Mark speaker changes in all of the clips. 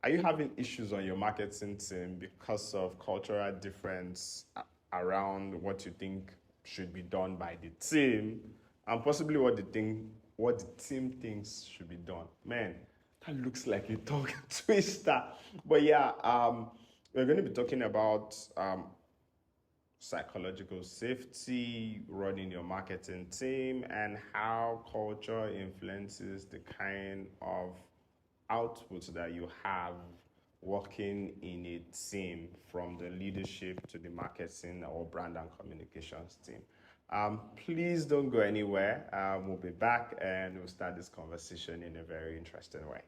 Speaker 1: Are you having issues on your marketing team because of cultural difference around what you think should be done by the team, and possibly what the team thinks should be done? Man, that looks like a tongue twister. But yeah, we're going to be talking about psychological safety, running your marketing team, and how culture influences the kind of outputs that you have working in a team, from the leadership to the marketing or brand and communications team. Please don't go anywhere. We'll be back and we'll start this conversation in a very interesting way.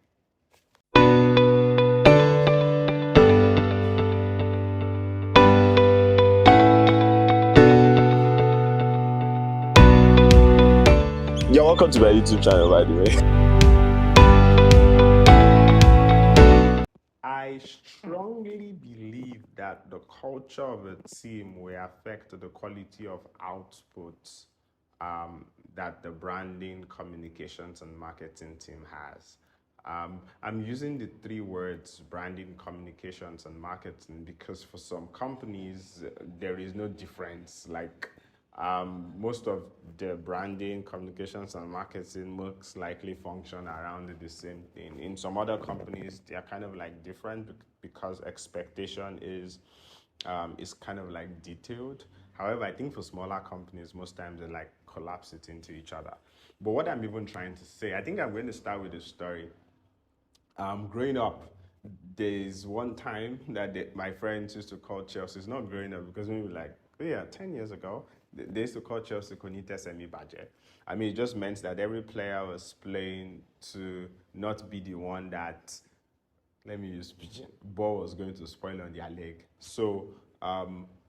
Speaker 1: You're welcome to my YouTube channel, by the way. I strongly believe that the culture of a team will affect the quality of output that the branding, communications, and marketing team has. I'm using the three words branding, communications, and marketing because for some companies, there is no difference. Like, most of the branding, communications, and marketing most likely function around the same thing. In some other companies, they are kind of like different because expectation is kind of like detailed. However, I think for smaller companies, most times they like collapse it into each other. But what I'm even trying to say, I think I'm going to start with a story. Growing up, there's one time that my friends used to call Chelsea. It's not growing up because maybe like, oh yeah, 10 years ago, they used to call Chelsea Konite Semi Budget. I mean, it just meant that every player was playing to not be the one that, let me use pigeon, ball was going to spoil on their leg. So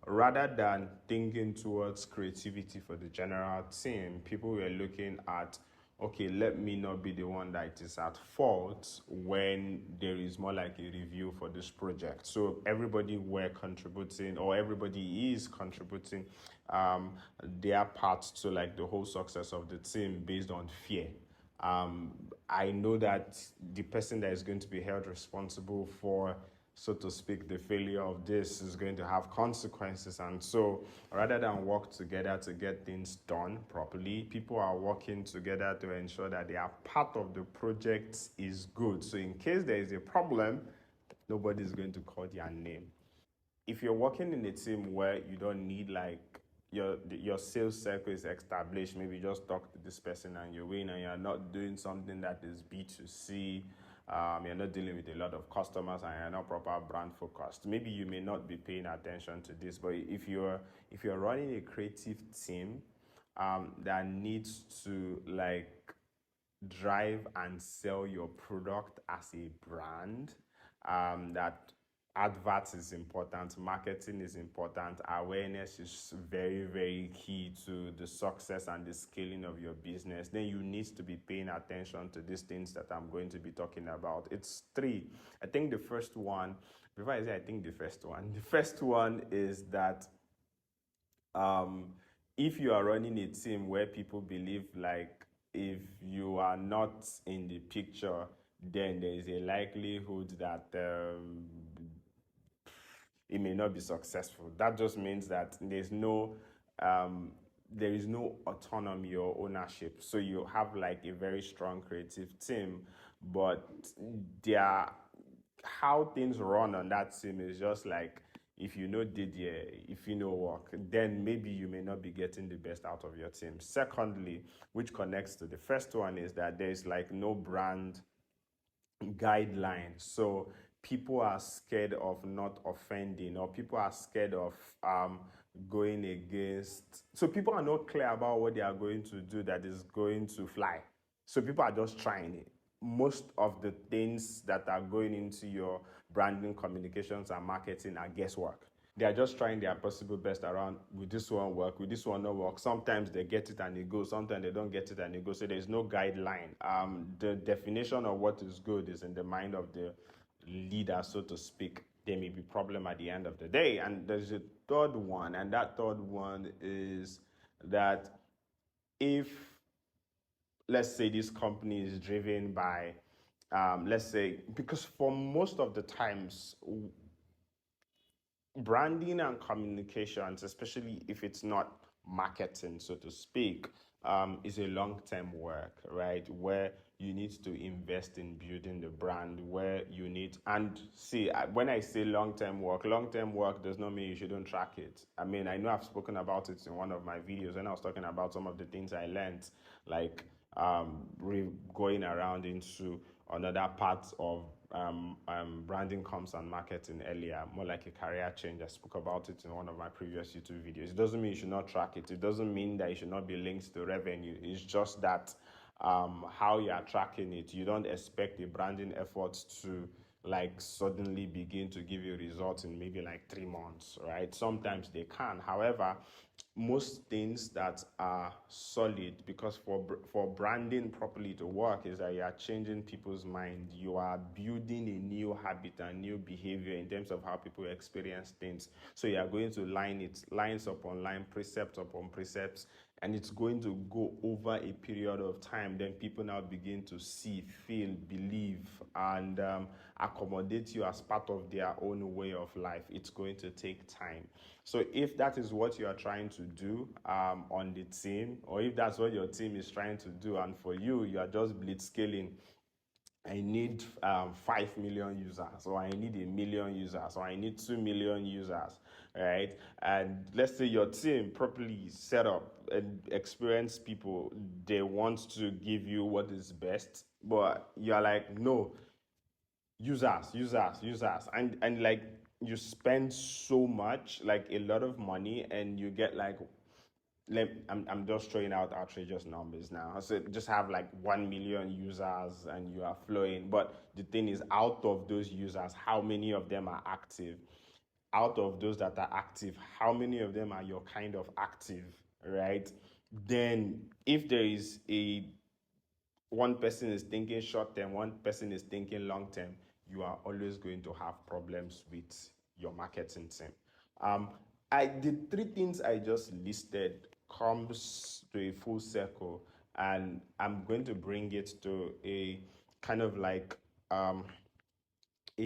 Speaker 1: rather than thinking towards creativity for the general team, people were looking at, okay, let me not be the one that is at fault when there is more like a review for this project. So everybody were contributing, or everybody is contributing their part to like the whole success of the team based on fear. I know that the person that is going to be held responsible for, so to speak, the failure of this is going to have consequences. And so rather than work together to get things done properly, people are working together to ensure that their part of the project is good. So in case there is a problem, nobody is going to call their name. If you're working in a team where you don't need like your sales circle is established, maybe just talk to this person and you win, and you're not doing something that is B2C, you're not dealing with a lot of customers, and you're not proper brand focused, maybe you may not be paying attention to this. But if you're running a creative team that needs to like drive and sell your product as a brand, that adverts is important, marketing is important, awareness is very, very key to the success and the scaling of your business, then you need to be paying attention to these things that I'm going to be talking about. It's three. I think the first one, before I say I think the first one is that if you are running a team where people believe like if you are not in the picture, then there is a likelihood that it may not be successful. That just means that there is no autonomy or ownership. So you have like a very strong creative team, but how things run on that team is just like, if you know Didier, if you know work, then maybe you may not be getting the best out of your team. Secondly, which connects to the first one, is that there's like no brand guidelines. So people are scared of not offending, or people are scared of going against. So people are not clear about what they are going to do that is going to fly. So people are just trying it. Most of the things that are going into your branding, communications, and marketing are guesswork. They are just trying their possible best around, will this one work, will this one not work? Sometimes they get it and it goes, sometimes they don't get it and it goes. So there's no guideline. The definition of what is good is in the mind of the leader, so to speak. There may be problem at the end of the day. And there's a third one, and that third one is that if, let's say, this company is driven by let's say, because for most of the times, branding and communications, especially if it's not marketing, so to speak, is a long-term work, right? Where you need to invest in building the brand, where you need, and see, when I say long-term work does not mean you shouldn't track it. I mean, I know I've spoken about it in one of my videos when I was talking about some of the things I learned, like going around into another part of branding comms and marketing earlier, more like a career change. I spoke about it in one of my previous YouTube videos. It doesn't mean you should not track it. It doesn't mean that it should not be linked to revenue. It's just that how you are tracking it. You don't expect the branding efforts to like suddenly begin to give you results in maybe like 3 months, right? Sometimes they can. However, most things that are solid, because for branding properly to work, is that you are changing people's mind. You are building a new habit and new behavior in terms of how people experience things. So you are going to line it lines upon line, precept upon precepts, and it's going to go over a period of time. Then people now begin to see, feel, believe, and accommodate you as part of their own way of life. It's going to take time. So if that is what you are trying to do on the team, or if that's what your team is trying to do, and for you, you are just blitzscaling, I need 5 million users, or I need 1 million users, or I need 2 million users, right? And let's say your team properly set up and experienced people, they want to give you what is best, but you're like, no, users, and like you spend so much, like a lot of money, and you get like, I'm just throwing out outrageous numbers now. So just have like 1 million users and you are flowing. But the thing is, out of those users, how many of them are active? Out of those that are active, how many of them are your kind of active, right? Then if there is a one person is thinking short term, one person is thinking long term, you are always going to have problems with your marketing team. Um, the 3 things I just listed comes to a full circle, and I'm going to bring it to a kind of like a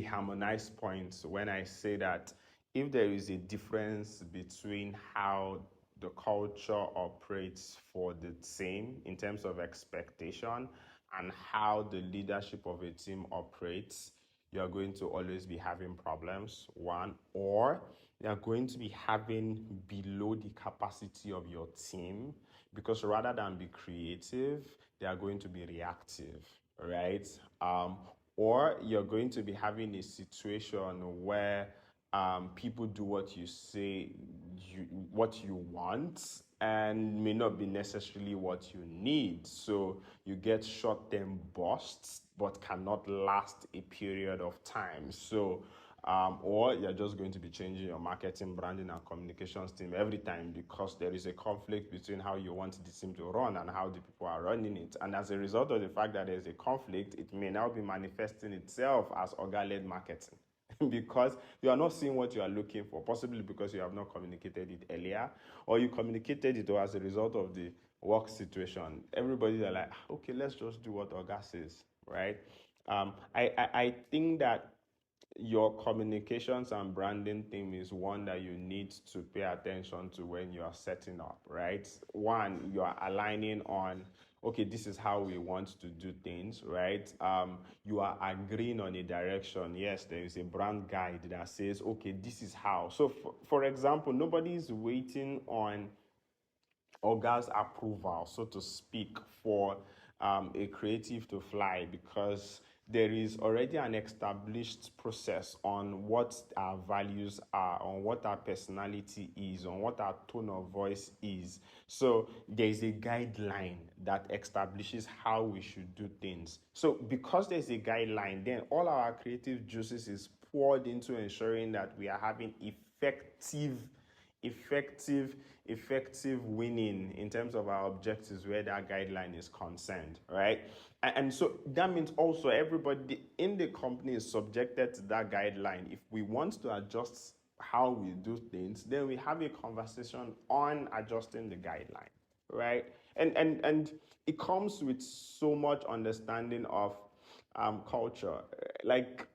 Speaker 1: harmonized point when I say that if there is a difference between how the culture operates for the team in terms of expectation and how the leadership of a team operates, you're going to always be having problems, one, or you're going to be having below the capacity of your team, because rather than be creative, they are going to be reactive, right? Or you're going to be having a situation where people do what you say, what you want, and may not be necessarily what you need. So you get short-term bursts, but cannot last a period of time. So or you're just going to be changing your marketing, branding, and communications team every time, because there is a conflict between how you want the team to run and how the people are running it. And as a result of the fact that there's a conflict, it may now be manifesting itself as organ-led marketing because you are not seeing what you are looking for, possibly because you have not communicated it earlier, or you communicated it as a result of the work situation. Everybody's like, okay, let's just do what Oga says, right? I think that your communications and branding team is one that you need to pay attention to when you are setting up, right? One, you are aligning on, okay, this is how we want to do things, right? You are agreeing on a direction. Yes, there is a brand guide that says, okay, this is how. So for example, nobody is waiting on Oga's approval, so to speak, for a creative to fly, because there is already an established process on what our values are, on what our personality is, on what our tone of voice is. So there is a guideline that establishes how we should do things. So because there's a guideline, then all our creative juices is poured into ensuring that we are having effective winning in terms of our objectives where that guideline is concerned, right? And so that means also everybody in the company is subjected to that guideline. If we want to adjust how we do things, then we have a conversation on adjusting the guideline, right? And it comes with so much understanding of culture. Like,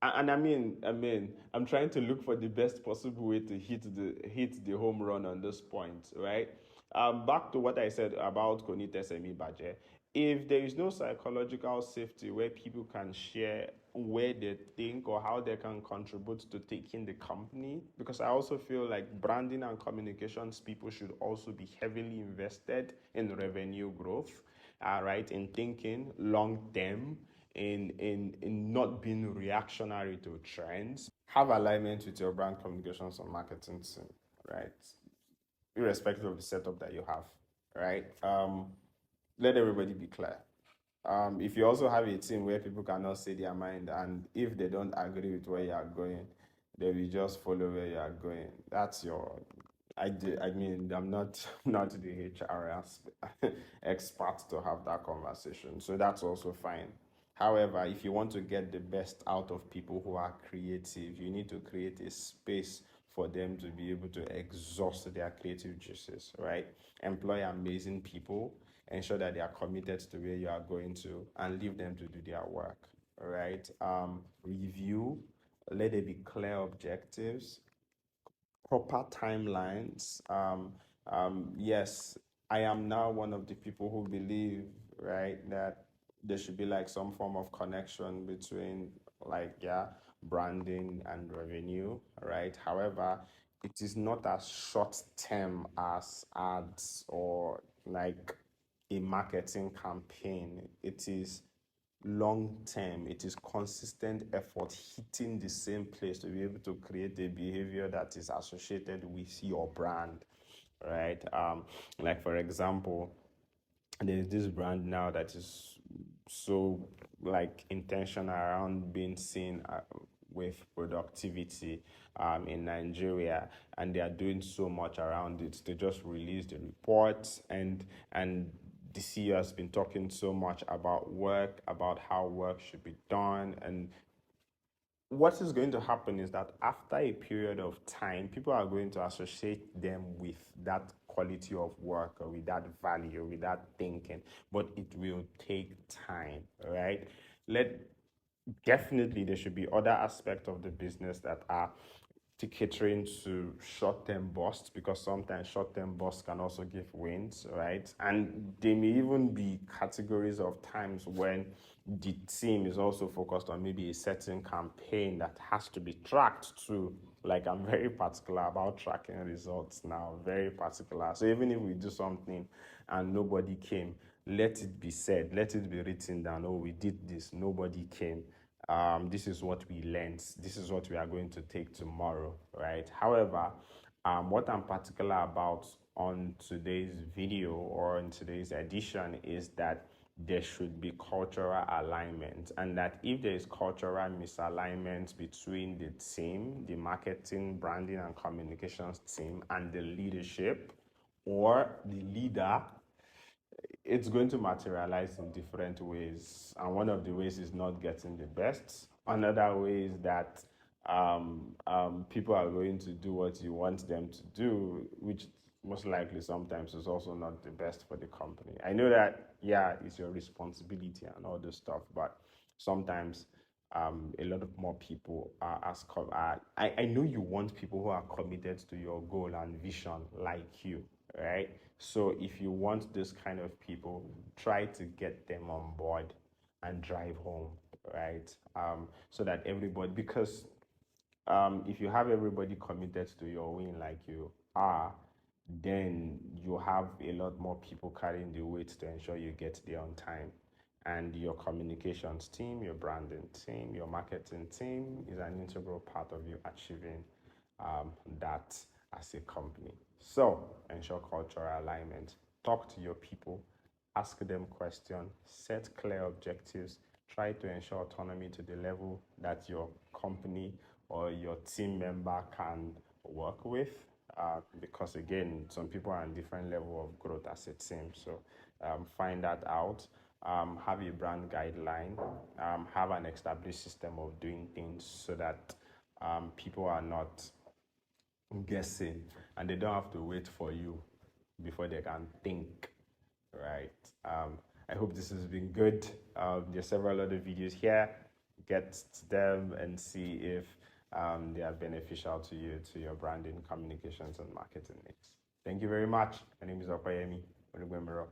Speaker 1: and I'm trying to look for the best possible way to hit the home run on this point, right? Back to what I said about Konit SME budget. If there is no psychological safety where people can share where they think or how they can contribute to taking the company, because I also feel like branding and communications people should also be heavily invested in revenue growth, right, in thinking long term, in not being reactionary to trends. Have alignment with your brand communications and marketing team, right? Irrespective of the setup that you have, right? Let everybody be clear. If you also have a team where people cannot say their mind, and if they don't agree with where you are going, they will just follow where you are going. That's your. I'm not not the HR expert to have that conversation, so that's also fine. However, if you want to get the best out of people who are creative, you need to create a space for them to be able to exhaust their creative juices, right? Employ amazing people, ensure that they are committed to where you are going to, and leave them to do their work, right? Review, let there be clear objectives, proper timelines. Yes, I am now one of the people who believe, right, that there should be like some form of connection between, like, yeah, branding and revenue, right? However, it is not as short term as ads or like a marketing campaign. It is long term, it is consistent effort hitting the same place to be able to create a behavior that is associated with your brand, right? Like, for example, there's this brand now that is so like intentional around being seen with productivity in Nigeria, and they are doing so much around it. They just released the reports, and the CEO has been talking so much about work, about how work should be done, and what is going to happen is that after a period of time, people are going to associate them with that quality of work or with that value, with that thinking, but it will take time, right? Let Definitely there should be other aspects of the business that are to catering to short-term busts, because sometimes short-term busts can also give wins, right? And there may even be categories of times when the team is also focused on maybe a certain campaign that has to be tracked too. Like, I'm very particular about tracking results now, very particular. So even if we do something and nobody came, let it be said, let it be written down. Oh, we did this, nobody came. This is what we learned. This is what we are going to take tomorrow, right? However, what I'm particular about on today's video or in today's edition is that there should be cultural alignment, and that if there is cultural misalignment between the team, the marketing, branding, and communications team, and the leadership or the leader, it's going to materialize in different ways. And one of the ways is not getting the best. Another way is that people are going to do what you want them to do, which most likely sometimes is also not the best for the company. I know that, yeah, it's your responsibility and all this stuff, but sometimes a lot of more people I know you want people who are committed to your goal and vision like you, right? So if you want this kind of people, try to get them on board and drive home, right? So that everybody, because if you have everybody committed to your win like you are, then you have a lot more people carrying the weight to ensure you get there on time. And your communications team, your branding team, your marketing team is an integral part of you achieving that as a company. So ensure cultural alignment. Talk to your people, ask them questions, set clear objectives, try to ensure autonomy to the level that your company or your team member can work with. Because again, some people are in different level of growth as a team. So find that out. Have a brand guideline. Have an established system of doing things so that people are not guessing and they don't have to wait for you before they can think, right? I hope this has been good. There's several other videos here. Get to them and see if they are beneficial to you, to your branding, communications, and marketing needs. Thank you very much. My name is Okoyemi Olugbemiro.